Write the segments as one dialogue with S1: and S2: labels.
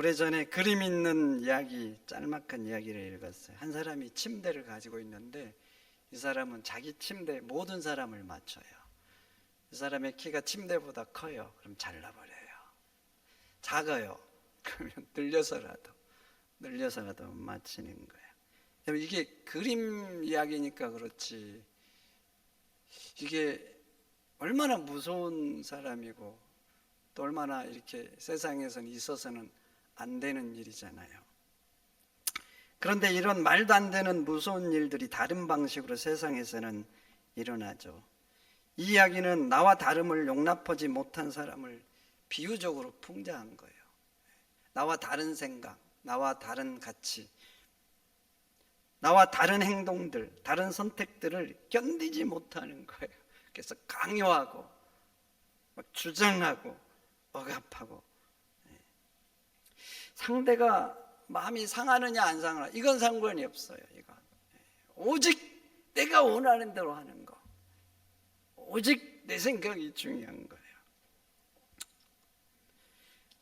S1: 오래전에 그림 있는 이야기, 짤막한 이야기를 읽었어요. 한 사람이 침대를 가지고 있는데 이 사람은 자기 침대에 모든 사람을 맞춰요. 이 사람의 키가 침대보다 커요. 그럼 잘라버려요. 작아요. 그러면 늘려서라도 맞히는 거예요. 이게 그림 이야기니까 그렇지, 이게 얼마나 무서운 사람이고 또 얼마나 이렇게 세상에서는 있어서는 안 되는 일이잖아요. 그런데 이런 말도 안 되는 무서운 일들이 다른 방식으로 세상에서는 일어나죠. 이 이야기는 나와 다름을 용납하지 못한 사람을 비유적으로 풍자한 거예요. 나와 다른 생각, 나와 다른 가치, 나와 다른 행동들, 다른 선택들을 견디지 못하는 거예요. 그래서 강요하고 막 주장하고 억압하고, 상대가 마음이 상하느냐 안 상하느냐 이건 상관이 없어요. 이건 오직 내가 원하는 대로 하는 거, 오직 내 생각이 중요한 거예요.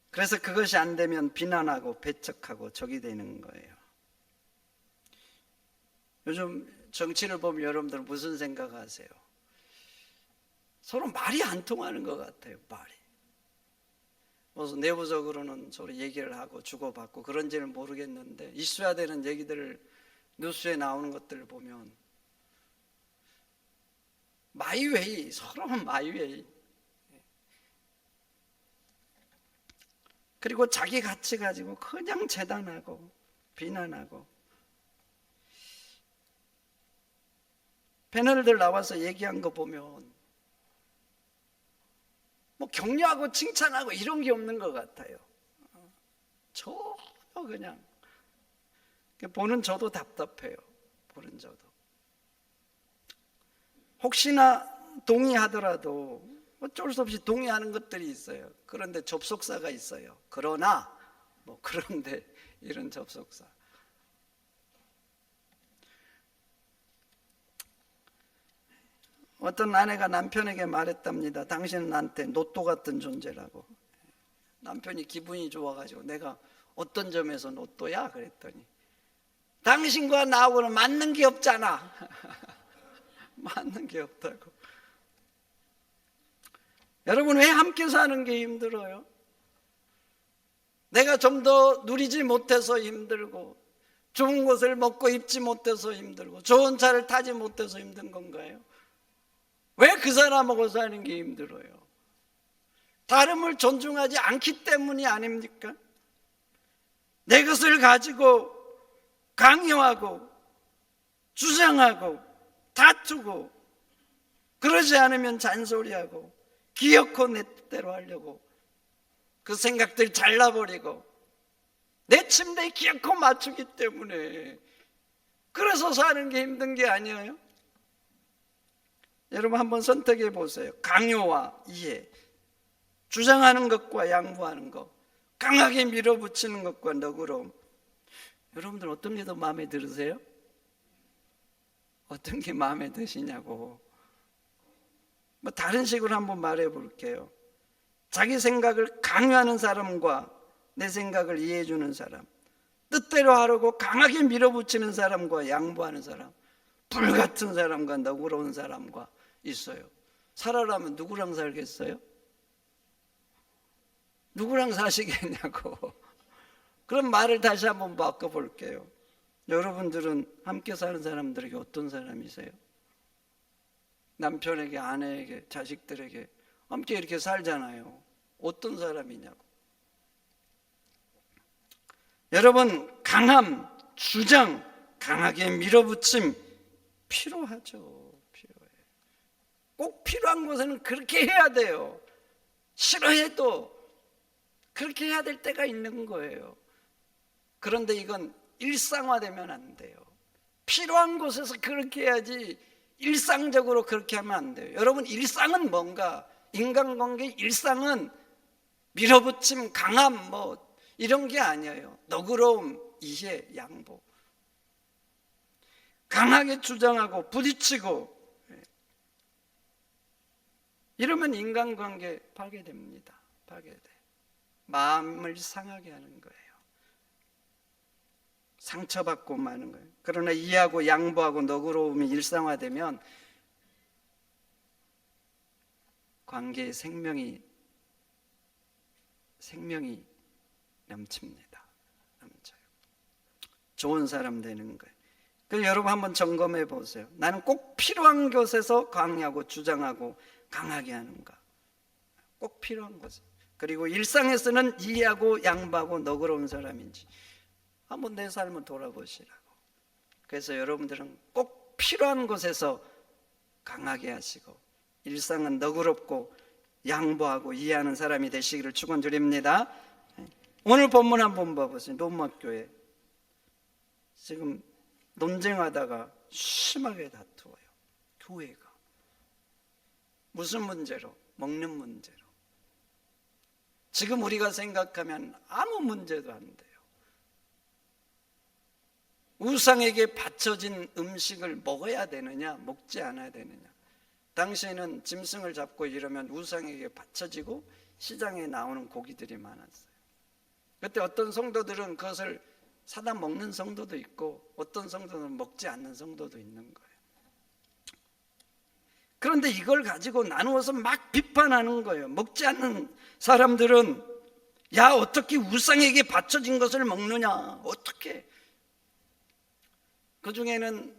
S1: 그래서 그것이 안 되면 비난하고 배척하고 적이 되는 거예요. 요즘 정치를 보면 여러분들 무슨 생각하세요? 서로 말이 안 통하는 것 같아요. 말이 무슨 내부적으로는 서로 얘기를 하고 주고받고 그런지는 모르겠는데, 있어야 되는 얘기들을 뉴스에 나오는 것들을 보면 마이웨이, 서로 마이웨이, 그리고 자기 가치 가지고 그냥 재단하고 비난하고. 패널들 나와서 얘기한 거 보면 뭐 격려하고 칭찬하고 이런 게 없는 것 같아요. 전혀 그냥 보는 저도 답답해요. 보는 저도. 혹시나 동의하더라도 어쩔 수 없이 동의하는 것들이 있어요. 그런데 접속사가 있어요. 그러나 뭐 그런데 이런 접속사. 어떤 아내가 남편에게 말했답니다. 당신은 나한테 로또 같은 존재라고. 남편이 기분이 좋아가지고 내가 어떤 점에서 로또야? 그랬더니 당신과 나하고는 맞는 게 없잖아. 맞는 게 없다고. 여러분, 왜 함께 사는 게 힘들어요? 내가 좀 더 누리지 못해서 힘들고, 좋은 것을 먹고 입지 못해서 힘들고, 좋은 차를 타지 못해서 힘든 건가요? 왜 그 사람하고 사는 게 힘들어요? 다름을 존중하지 않기 때문이 아닙니까? 내 것을 가지고 강요하고 주장하고 다투고, 그러지 않으면 잔소리하고 기어코 내 뜻대로 하려고 그 생각들 잘라버리고 내 침대에 기어코 맞추기 때문에, 그래서 사는 게 힘든 게 아니에요? 여러분 한번 선택해 보세요. 강요와 이해, 주장하는 것과 양보하는 것, 강하게 밀어붙이는 것과 너그러움. 여러분들 어떤 게 더 마음에 들으세요? 어떤 게 마음에 드시냐고. 뭐 다른 식으로 한번 말해 볼게요. 자기 생각을 강요하는 사람과 내 생각을 이해해 주는 사람, 뜻대로 하려고 강하게 밀어붙이는 사람과 양보하는 사람, 불같은 사람과 너그러운 사람과 있어요. 살아라면 누구랑 살겠어요? 누구랑 사시겠냐고. 그럼 말을 다시 한번 바꿔볼게요. 여러분들은 함께 사는 사람들에게 어떤 사람이세요? 남편에게, 아내에게, 자식들에게 함께 이렇게 살잖아요. 어떤 사람이냐고. 여러분, 강함, 주장, 강하게 밀어붙임 필요하죠. 필요해요. 꼭 필요한 곳에는 그렇게 해야 돼요. 싫어해도 그렇게 해야 될 때가 있는 거예요. 그런데 이건 일상화되면 안 돼요. 필요한 곳에서 그렇게 해야지 일상적으로 그렇게 하면 안 돼요. 여러분, 일상은 뭔가? 인간관계 일상은 밀어붙임, 강함 뭐 이런 게 아니에요. 너그러움, 이해, 양보. 강하게 주장하고 부딪히고 이러면 인간관계 파괴됩니다. 파괴돼. 마음을 상하게 하는 거예요. 상처받고 마는 거예요. 그러나 이해하고 양보하고 너그러움이 일상화되면 관계에 생명이 넘칩니다. 넘쳐요. 좋은 사람 되는 거예요. 그래서 여러분 한번 점검해 보세요. 나는 꼭 필요한 것에서 강하고 주장하고 강하게 하는가? 꼭 필요한 것에. 그리고 일상에서는 이해하고 양보하고 너그러운 사람인지 한번 내 삶을 돌아보시라고. 그래서 여러분들은 꼭 필요한 것에서 강하게 하시고 일상은 너그럽고 양보하고 이해하는 사람이 되시기를 축원드립니다. 오늘 본문 한번 봐보세요. 로마교회 지금 논쟁하다가 심하게 다투어요. 교회가 무슨 문제로? 먹는 문제로. 지금 우리가 생각하면 아무 문제도 안 돼요. 우상에게 바쳐진 음식을 먹어야 되느냐 먹지 않아야 되느냐. 당시에는 짐승을 잡고 이러면 우상에게 바쳐지고 시장에 나오는 고기들이 많았어요. 그때 어떤 성도들은 그것을 사다 먹는 성도도 있고 어떤 성도는 먹지 않는 성도도 있는 거예요. 그런데 이걸 가지고 나누어서 막 비판하는 거예요. 먹지 않는 사람들은 야 어떻게 우상에게 바쳐진 것을 먹느냐 어떻게. 그 중에는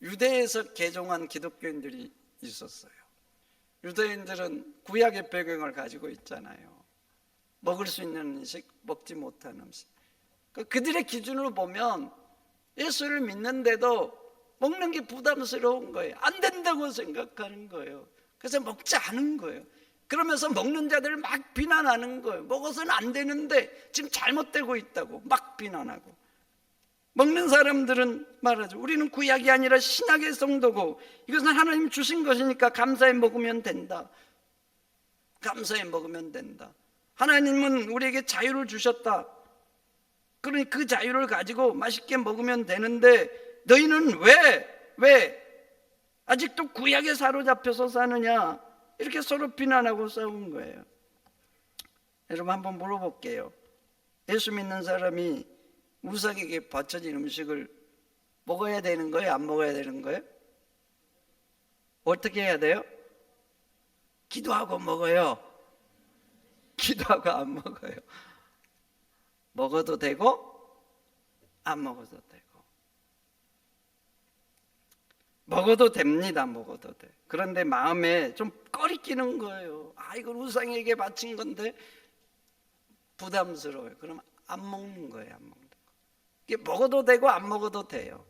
S1: 유대에서 개종한 기독교인들이 있었어요. 유대인들은 구약의 배경을 가지고 있잖아요. 먹을 수 있는 음식, 먹지 못한 음식. 그들의 기준으로 보면 예수를 믿는데도 먹는 게 부담스러운 거예요. 안 된다고 생각하는 거예요. 그래서 먹지 않은 거예요. 그러면서 먹는 자들을 막 비난하는 거예요. 먹어서는 안 되는데 지금 잘못되고 있다고 막 비난하고. 먹는 사람들은 말하죠. 우리는 구약이 아니라 신약의 성도고 이것은 하나님 주신 것이니까 감사해 먹으면 된다. 감사해 먹으면 된다. 하나님은 우리에게 자유를 주셨다. 그러니 그 자유를 가지고 맛있게 먹으면 되는데 너희는 왜 아직도 구약에 사로잡혀서 사느냐 이렇게 서로 비난하고 싸운 거예요. 여러분 한번 물어볼게요. 예수 믿는 사람이 우상에게 바쳐진 음식을 먹어야 되는 거예요? 안 먹어야 되는 거예요? 어떻게 해야 돼요? 기도하고 먹어요? 기도하고 안 먹어요? 먹어도 되고 안 먹어도 되고. 먹어도 됩니다. 먹어도 돼. 그런데 마음에 좀 꺼리끼는 거예요. 아 이걸 우상에게 바친 건데 부담스러워요. 그럼 안 먹는 거예요. 안 먹는 거. 이게 먹어도 되고 안 먹어도 돼요.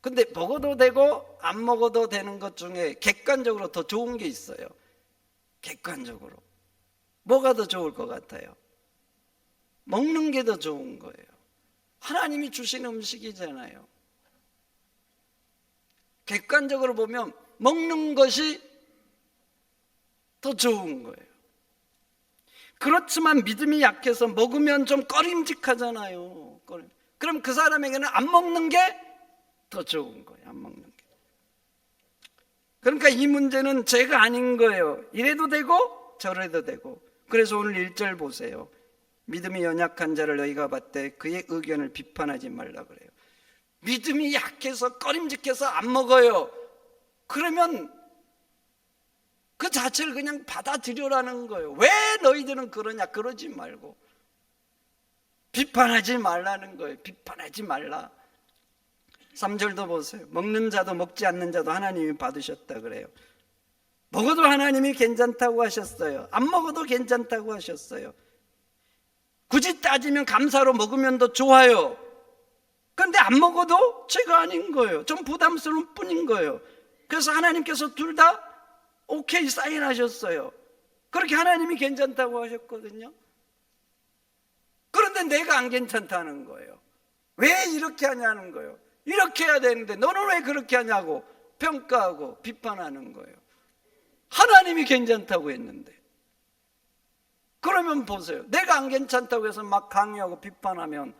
S1: 근데 먹어도 되고 안 먹어도 되는 것 중에 객관적으로 더 좋은 게 있어요. 객관적으로 뭐가 더 좋을 것 같아요? 먹는 게 더 좋은 거예요. 하나님이 주신 음식이잖아요. 객관적으로 보면 먹는 것이 더 좋은 거예요. 그렇지만 믿음이 약해서 먹으면 좀 꺼림직하잖아요. 그럼 그 사람에게는 안 먹는 게 더 좋은 거예요. 안 먹는 게. 그러니까 이 문제는 죄가 아닌 거예요. 이래도 되고 저래도 되고. 그래서 오늘 1절 보세요. 믿음이 연약한 자를 너희가 봤되 그의 의견을 비판하지 말라 그래요. 믿음이 약해서 꺼림직해서 안 먹어요. 그러면 그 자체를 그냥 받아들여라는 거예요. 왜 너희들은 그러냐? 그러지 말고 비판하지 말라는 거예요. 비판하지 말라. 3절도 보세요. 먹는 자도 먹지 않는 자도 하나님이 받으셨다 그래요. 먹어도 하나님이 괜찮다고 하셨어요. 안 먹어도 괜찮다고 하셨어요. 굳이 따지면 감사로 먹으면 더 좋아요. 그런데 안 먹어도 죄가 아닌 거예요. 좀 부담스러운 뿐인 거예요. 그래서 하나님께서 둘 다 오케이 사인하셨어요. 그렇게 하나님이 괜찮다고 하셨거든요. 그런데 내가 안 괜찮다는 거예요. 왜 이렇게 하냐는 거예요. 이렇게 해야 되는데 너는 왜 그렇게 하냐고 평가하고 비판하는 거예요. 하나님이 괜찮다고 했는데. 그러면 보세요. 내가 안 괜찮다고 해서 막 강요하고 비판하면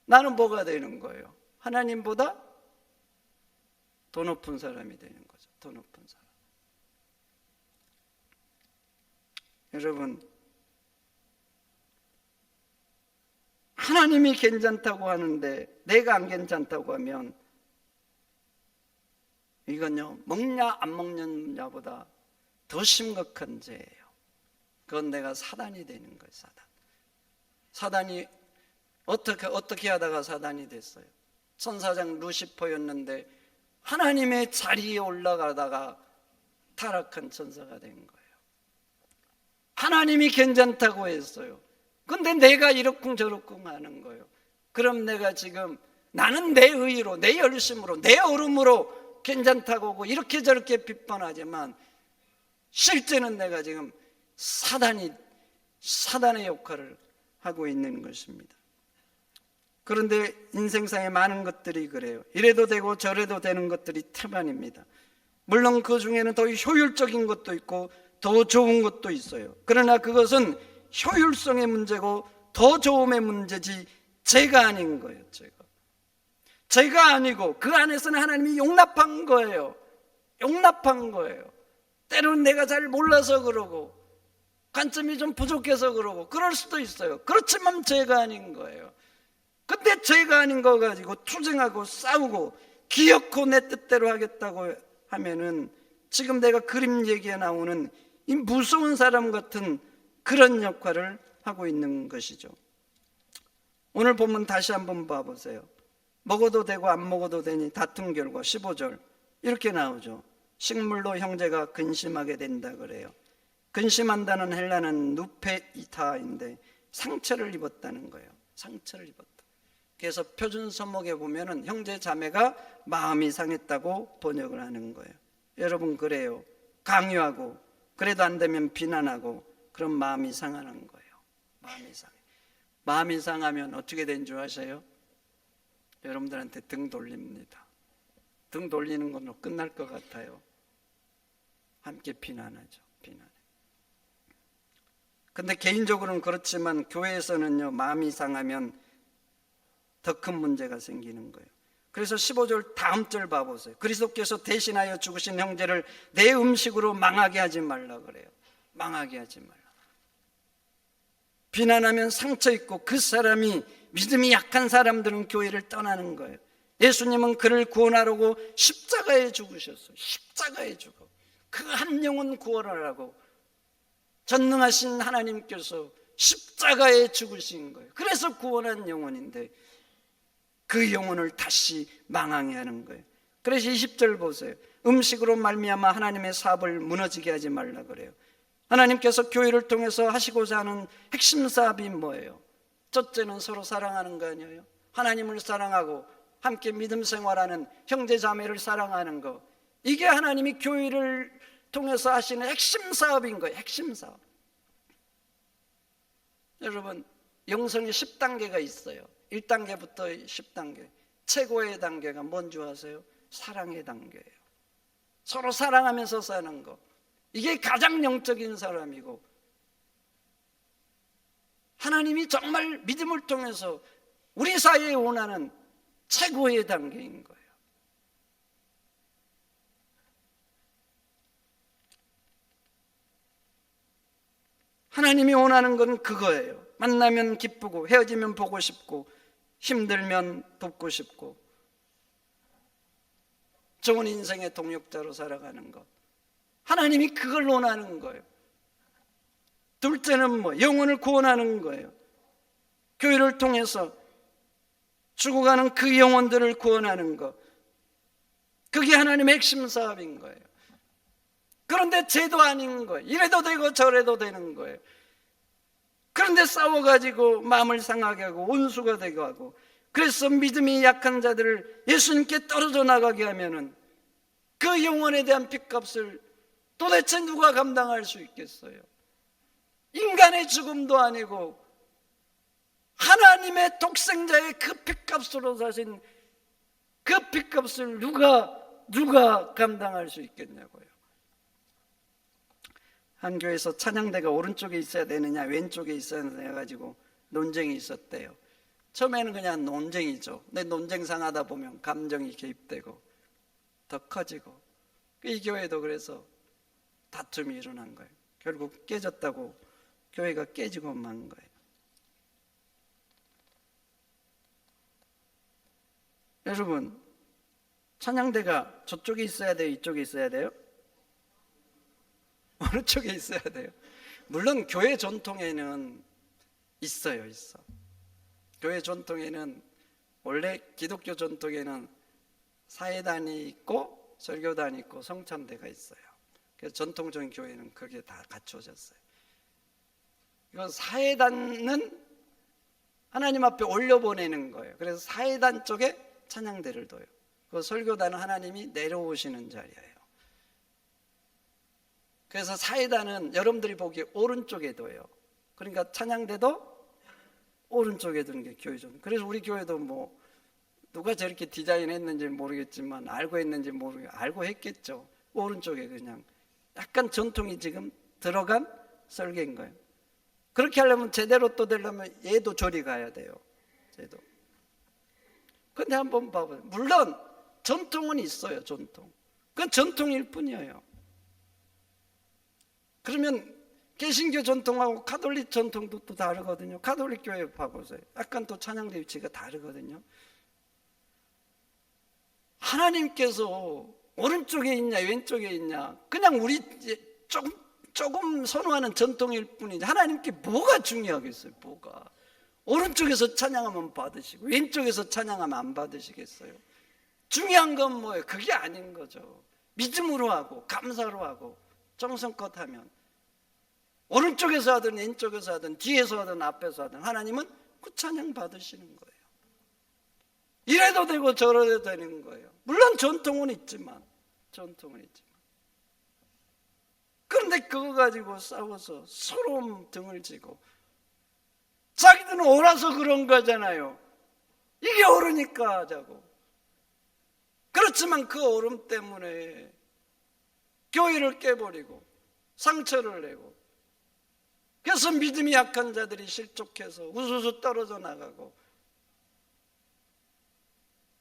S1: 나는 뭐가 되는 거예요? 하나님보다 더 높은 사람이 되는 거죠. 더 높은 사람. 여러분, 하나님이 괜찮다고 하는데 내가 안 괜찮다고 하면 이건요, 먹냐 안 먹느냐보다 더 심각한 죄예요. 그건 내가 사단이 되는 거예요. 사단이 어떻게 하다가 사단이 됐어요? 천사장 루시퍼였는데 하나님의 자리에 올라가다가 타락한 천사가 된 거예요. 하나님이 괜찮다고 했어요. 근데 내가 이러쿵저러쿵 하는 거예요. 그럼 내가 지금 나는 내 의로, 내 열심으로, 내 얼음으로 괜찮다고 하고 이렇게 저렇게 비판하지만 실제는 내가 지금 사단의 역할을 하고 있는 것입니다. 그런데 인생상에 많은 것들이 그래요. 이래도 되고 저래도 되는 것들이 태반입니다. 물론 그 중에는 더 효율적인 것도 있고 더 좋은 것도 있어요. 그러나 그것은 효율성의 문제고 더 좋음의 문제지 죄가 아닌 거예요. 죄가 아니고 그 안에서는 하나님이 용납한 거예요. 용납한 거예요. 때로는 내가 잘 몰라서 그러고 관점이 좀 부족해서 그러고 그럴 수도 있어요. 그렇지만 죄가 아닌 거예요. 근데 죄가 아닌 거 가지고 투쟁하고 싸우고 기어코 내 뜻대로 하겠다고 하면은 지금 내가 그림 얘기에 나오는 이 무서운 사람 같은 그런 역할을 하고 있는 것이죠. 오늘 본문 다시 한번 봐보세요. 먹어도 되고 안 먹어도 되니 다툰 결과 15절 이렇게 나오죠. 식물로 형제가 근심하게 된다 그래요. 근심한다는 헬라는 누페이타인데 상처를 입었다는 거예요. 상처를 입었다. 그래서 표준 서목에 보면은 형제 자매가 마음이 상했다고 번역을 하는 거예요. 여러분 그래요. 강요하고 그래도 안 되면 비난하고 그런 마음이 상하는 거예요. 마음이 상해. 마음이 상하면 어떻게 된 줄 아세요? 여러분들한테 등 돌립니다. 등 돌리는 걸로 끝날 것 같아요. 함께 비난하죠. 비난해. 근데 개인적으로는 그렇지만 교회에서는요, 마음이 상하면 더 큰 문제가 생기는 거예요. 그래서 15절 다음 절 봐보세요. 그리스도께서 대신하여 죽으신 형제를 내 음식으로 망하게 하지 말라 그래요. 망하게 하지 말라. 비난하면 상처 있고 그 사람이 믿음이 약한 사람들은 교회를 떠나는 거예요. 예수님은 그를 구원하려고 십자가에 죽으셨어요. 십자가에 죽어. 그 한 영혼 구원하라고 전능하신 하나님께서 십자가에 죽으신 거예요. 그래서 구원한 영혼인데 그 영혼을 다시 망하게 하는 거예요. 그래서 20절 보세요. 음식으로 말미암아 하나님의 사업을 무너지게 하지 말라 그래요. 하나님께서 교회를 통해서 하시고자 하는 핵심 사업이 뭐예요? 첫째는 서로 사랑하는 거 아니에요? 하나님을 사랑하고 함께 믿음 생활하는 형제 자매를 사랑하는 거. 이게 하나님이 교회를 통해서 하시는 핵심 사업인 거예요. 핵심 사업. 여러분 영성이 10단계가 있어요. 1단계부터 10단계. 최고의 단계가 뭔지 아세요? 사랑의 단계예요. 서로 사랑하면서 사는 거. 이게 가장 영적인 사람이고 하나님이 정말 믿음을 통해서 우리 사회에 원하는 최고의 단계인 거예요. 하나님이 원하는 건 그거예요. 만나면 기쁘고 헤어지면 보고 싶고 힘들면 돕고 싶고 좋은 인생의 동역자로 살아가는 것. 하나님이 그걸 원하는 거예요. 둘째는 뭐? 영혼을 구원하는 거예요. 교회를 통해서 죽어가는 그 영혼들을 구원하는 것. 그게 하나님의 핵심 사업인 거예요. 그런데 죄도 아닌 거예요. 이래도 되고 저래도 되는 거예요. 그런데 싸워가지고 마음을 상하게 하고 원수가 되게 하고 그래서 믿음이 약한 자들을 예수님께 떨어져 나가게 하면은 그 영혼에 대한 핏값을 도대체 누가 감당할 수 있겠어요? 인간의 죽음도 아니고 하나님의 독생자의 그 핏값으로 사신 그 핏값을 누가 감당할 수 있겠냐고요. 한 교회에서 찬양대가 오른쪽에 있어야 되느냐 왼쪽에 있어야 되느냐 가지고 논쟁이 있었대요. 처음에는 그냥 논쟁이죠. 근데 논쟁 상하다 보면 감정이 개입되고 더 커지고 이 교회도 그래서 다툼이 일어난 거예요. 결국 깨졌다고 교회가 깨지고 만 거예요. 여러분, 찬양대가 저쪽에 있어야 돼요? 이쪽에 있어야 돼요? 어느 쪽에 있어야 돼요? 물론 교회 전통에는 있어요. 교회 전통에는, 원래 기독교 전통에는 사회단이 있고 설교단이 있고 성찬대가 있어요. 그래서 전통적인 교회는 그게 다 갖춰졌어요. 이건 사회단은 하나님 앞에 올려보내는 거예요. 그래서 사회단 쪽에 찬양대를 둬요. 그 설교단은 하나님이 내려오시는 자리예요. 그래서 사회단은 여러분들이 보기에 오른쪽에 둬요. 그러니까 찬양대도 오른쪽에 두는 게 교회죠. 그래서 우리 교회도 뭐 누가 저렇게 디자인했는지 모르겠지만 알고 했는지 알고 했겠죠. 오른쪽에 그냥 약간 전통이 지금 들어간 설계인 거예요. 그렇게 하려면 제대로 또 되려면 얘도 저리 가야 돼요. 얘도. 근데 한번 봐봐요. 물론 전통은 있어요. 전통. 그건 전통일 뿐이에요. 그러면 개신교 전통하고 가톨릭 전통도 또 다르거든요. 가톨릭 교회 봐보세요. 약간 또 찬양대 위치가 다르거든요. 하나님께서 오른쪽에 있냐 왼쪽에 있냐 그냥 우리 조금 선호하는 전통일 뿐이지 하나님께 뭐가 중요하겠어요? 뭐가? 오른쪽에서 찬양하면 받으시고 왼쪽에서 찬양하면 안 받으시겠어요? 중요한 건 뭐예요? 그게 아닌 거죠. 믿음으로 하고 감사로 하고 정성껏 하면 오른쪽에서 하든 왼쪽에서 하든 뒤에서 하든 앞에서 하든 하나님은 그 찬양 받으시는 거예요. 이래도 되고 저래도 되는 거예요. 물론 전통은 있지만 그런데 그거 가지고 싸워서 서로 등을 지고 자기들은 옳아서 그런 거잖아요. 이게 옳으니까 하자고. 그렇지만 그 옳음 때문에 교회를 깨버리고 상처를 내고 그래서 믿음이 약한 자들이 실족해서 우수수 떨어져 나가고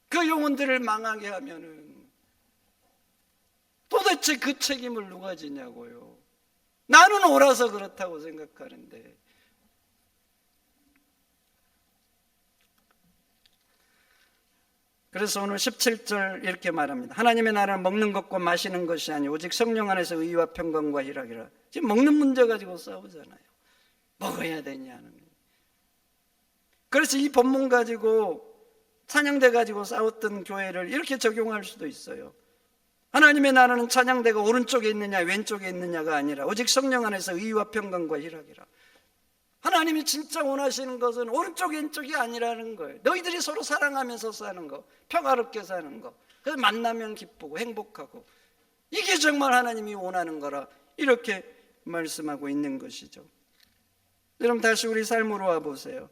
S1: 그 영혼들을 망하게 하면은 도대체 그 책임을 누가 지냐고요. 나는 옳아서 그렇다고 생각하는데. 그래서 오늘 17절 이렇게 말합니다. 하나님의 나라는 먹는 것과 마시는 것이 아니 오직 성령 안에서 의와 평강과 희락이라. 지금 먹는 문제 가지고 싸우잖아요. 먹어야 되냐는. 그래서 이 본문 가지고 찬양대 가지고 싸웠던 교회를 이렇게 적용할 수도 있어요. 하나님의 나라는 찬양대가 오른쪽에 있느냐 왼쪽에 있느냐가 아니라 오직 성령 안에서 의와 평강과 희락이라. 하나님이 진짜 원하시는 것은 오른쪽 왼쪽이 아니라는 거예요. 너희들이 서로 사랑하면서 사는 거, 평화롭게 사는 거, 그래서 만나면 기쁘고 행복하고 이게 정말 하나님이 원하는 거라 이렇게 말씀하고 있는 것이죠. 여러분 다시 우리 삶으로 와보세요.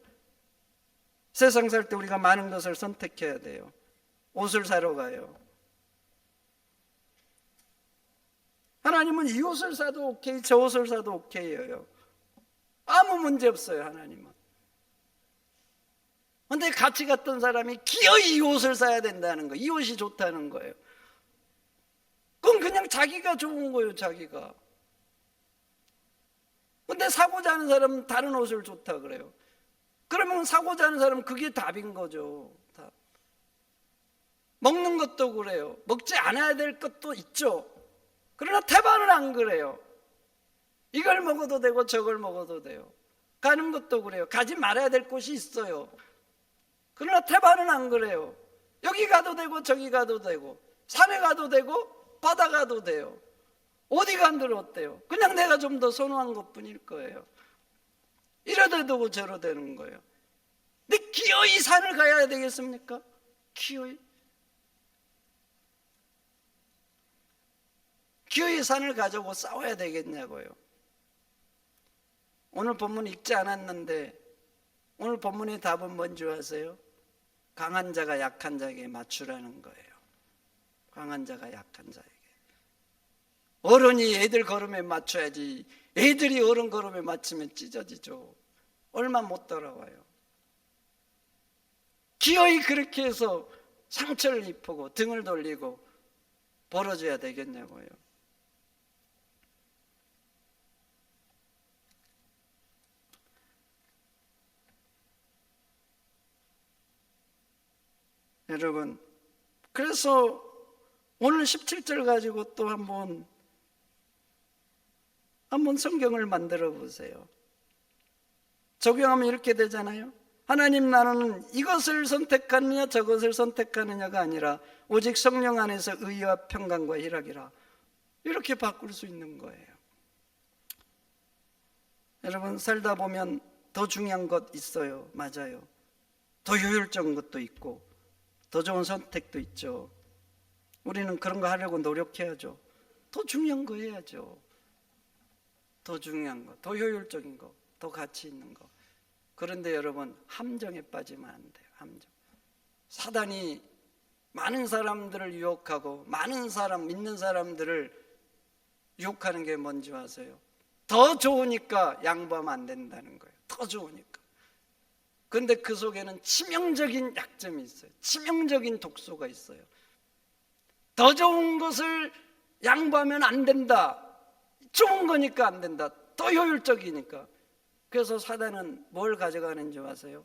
S1: 세상 살 때 우리가 많은 것을 선택해야 돼요. 옷을 사러 가요. 하나님은 이 옷을 사도 오케이, 저 옷을 사도 오케이예요. 아무 문제 없어요, 하나님은. 그런데 같이 갔던 사람이 기어이 이 옷을 사야 된다는 거예요. 이 옷이 좋다는 거예요. 그건 그냥 자기가 좋은 거예요, 자기가. 근데 사고자 하는 사람은 다른 옷을 좋다 그래요. 그러면 사고자 하는 사람은 그게 답인 거죠. 답. 먹는 것도 그래요. 먹지 않아야 될 것도 있죠. 그러나 태반은 안 그래요. 이걸 먹어도 되고 저걸 먹어도 돼요. 가는 것도 그래요. 가지 말아야 될 곳이 있어요. 그러나 태반은 안 그래요. 여기 가도 되고 저기 가도 되고 산에 가도 되고 바다 가도 돼요. 어디 간들 어때요? 그냥 내가 좀 더 선호한 것뿐일 거예요. 이러다 되고 저러 되는 거예요. 근데 기어이 산을 가야 되겠습니까? 기어이 산을 가지고 싸워야 되겠냐고요. 오늘 본문 읽지 않았는데 오늘 본문의 답은 뭔지 아세요? 강한 자가 약한 자에게 맞추라는 거예요. 강한 자가 약한 자에게. 어른이 애들 걸음에 맞춰야지 애들이 어른 걸음에 맞추면 찢어지죠. 얼마 못 따라와요. 기어이 그렇게 해서 상처를 입히고 등을 돌리고 벌어져야 되겠냐고요. 여러분, 그래서 오늘 17절 가지고 또 한번 성경을 만들어 보세요. 적용하면 이렇게 되잖아요. 하나님 나라는 이것을 선택하느냐 저것을 선택하느냐가 아니라 오직 성령 안에서 의와 평강과 희락이라, 이렇게 바꿀 수 있는 거예요. 여러분, 살다 보면 더 중요한 것 있어요. 맞아요. 더 효율적인 것도 있고 더 좋은 선택도 있죠. 우리는 그런 거 하려고 노력해야죠. 더 중요한 거 해야죠. 더 중요한 거, 더 효율적인 거, 더 가치 있는 거. 그런데 여러분, 함정에 빠지면 안 돼요. 함정. 사단이 많은 사람들을 유혹하고 많은 사람, 믿는 사람들을 유혹하는 게 뭔지 아세요? 더 좋으니까 양보하면 안 된다는 거예요. 더 좋으니까. 그런데 그 속에는 치명적인 약점이 있어요. 치명적인 독소가 있어요. 더 좋은 것을 양보하면 안 된다. 좋은 거니까 안 된다. 더 효율적이니까. 그래서 사단은 뭘 가져가는지 아세요?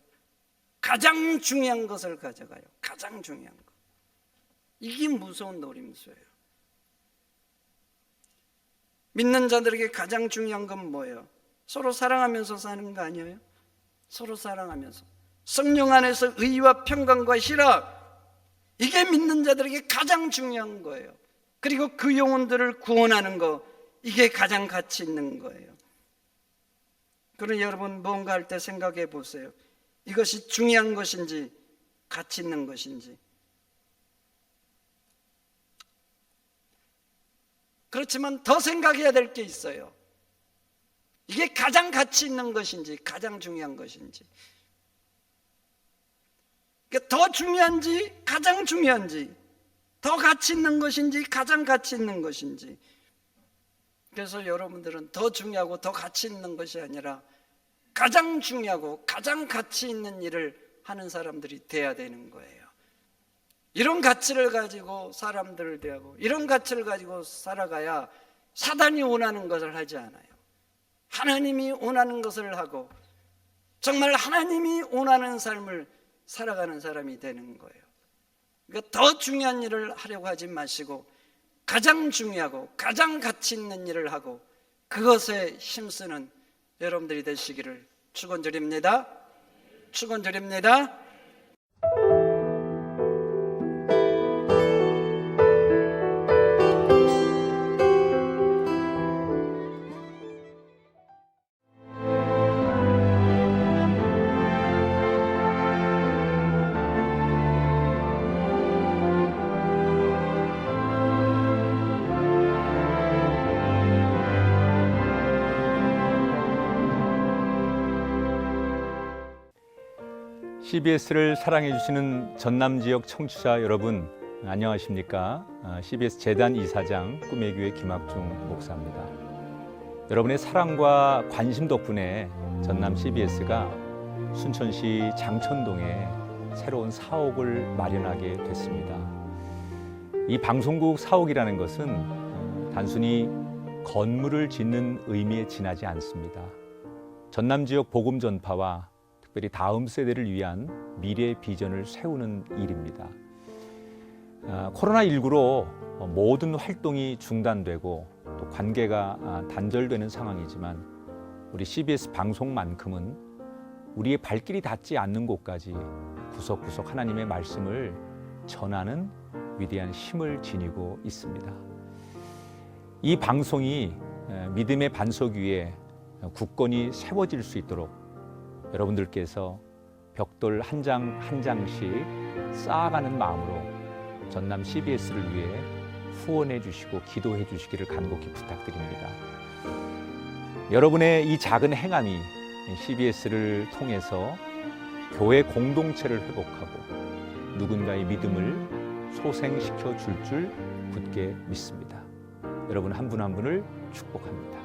S1: 가장 중요한 것을 가져가요. 가장 중요한 것. 이게 무서운 노림수예요. 믿는 자들에게 가장 중요한 건 뭐예요? 서로 사랑하면서 사는 거 아니에요? 서로 사랑하면서 성령 안에서 의와 평강과 희락, 이게 믿는 자들에게 가장 중요한 거예요. 그리고 그 영혼들을 구원하는 거, 이게 가장 가치 있는 거예요. 그러니 여러분, 뭔가 할 때 생각해 보세요. 이것이 중요한 것인지 가치 있는 것인지. 그렇지만 더 생각해야 될 게 있어요. 이게 가장 가치 있는 것인지 가장 중요한 것인지. 더 중요한지 가장 중요한지, 더 가치 있는 것인지 가장 가치 있는 것인지. 그래서 여러분들은 더 중요하고 더 가치 있는 것이 아니라 가장 중요하고 가장 가치 있는 일을 하는 사람들이 돼야 되는 거예요. 이런 가치를 가지고 사람들을 대하고 이런 가치를 가지고 살아가야 사단이 원하는 것을 하지 않아요. 하나님이 원하는 것을 하고 정말 하나님이 원하는 삶을 살아가는 사람이 되는 거예요. 그러니까 더 중요한 일을 하려고 하지 마시고 가장 중요하고 가장 가치 있는 일을 하고 그것에 힘쓰는 여러분들이 되시기를 축원드립니다. 축원드립니다.
S2: CBS를 사랑해 주시는 전남 지역 청취자 여러분, 안녕하십니까? CBS 재단 이사장 꿈의 교회 김학중 목사입니다. 여러분의 사랑과 관심 덕분에 전남 CBS가 순천시 장천동에 새로운 사옥을 마련하게 됐습니다. 이 방송국 사옥이라는 것은 단순히 건물을 짓는 의미에 지나지 않습니다. 전남 지역 복음 전파와 특별히 다음 세대를 위한 미래 비전을 세우는 일입니다. 코로나19로 모든 활동이 중단되고 또 관계가 단절되는 상황이지만 우리 CBS 방송만큼은 우리의 발길이 닿지 않는 곳까지 구석구석 하나님의 말씀을 전하는 위대한 힘을 지니고 있습니다. 이 방송이 믿음의 반석 위에 굳건히 세워질 수 있도록 여러분들께서 벽돌 한 장 한 장씩 쌓아가는 마음으로 전남 CBS를 위해 후원해 주시고 기도해 주시기를 간곡히 부탁드립니다. 여러분의 이 작은 행함이 CBS를 통해서 교회 공동체를 회복하고 누군가의 믿음을 소생시켜 줄 굳게 믿습니다. 여러분 한 분 한 분을 축복합니다.